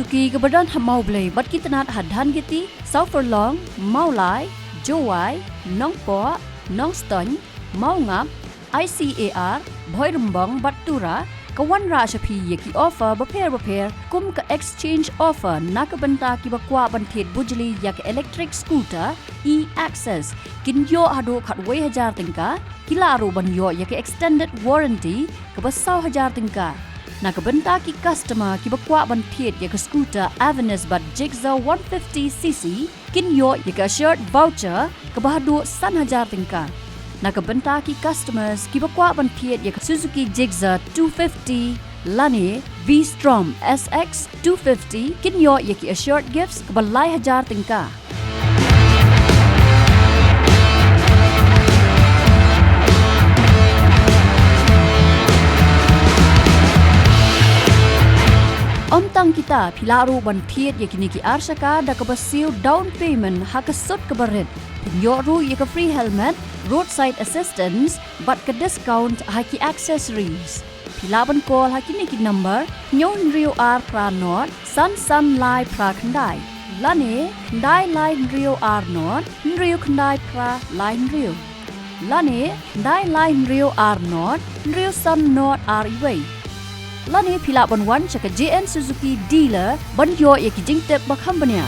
Suzuki kebadan Mawblei bat Tnat hadhan giti Shillong Mail Kiwei Nongpo Nongston Maungap ICAR Bhoirambong Batura kawan Rajapi yaki offer Bapher kum ka exchange offer nakabenta ki bakwa banthit bujli yak electric scooter e-access kinyo hado khatwei 1000 tingka kilaro banyo yak extended warranty kabasau 1000 tingka nakabenta ki customer ki bakwa banthit yak scooter Avenes bat Jigsaw 150cc kinyo yak assured voucher kabahado 1000 tingka nakabenta ki customers ki bakwa banthit yak Suzuki Jigsaw 250 lani V-Strom SX 250 kinyo yak assured gifts kabalai 1000 tingka Omtang kita pilaru banthit yakini ki arshaka da kabasil down payment hakasot kabaret pinyoru yaka free helmet roadside assistance but ka discount haki accessories pilaban call hakini ki number nyon rio r pra not san lai pra khandai lane khandai lai rio r not rio khandai pra lai rio lane khandai lai rio r not rio san not r iwei lani pila banwan chaka JN Suzuki dealer banyo yaki jingtep bakhambanya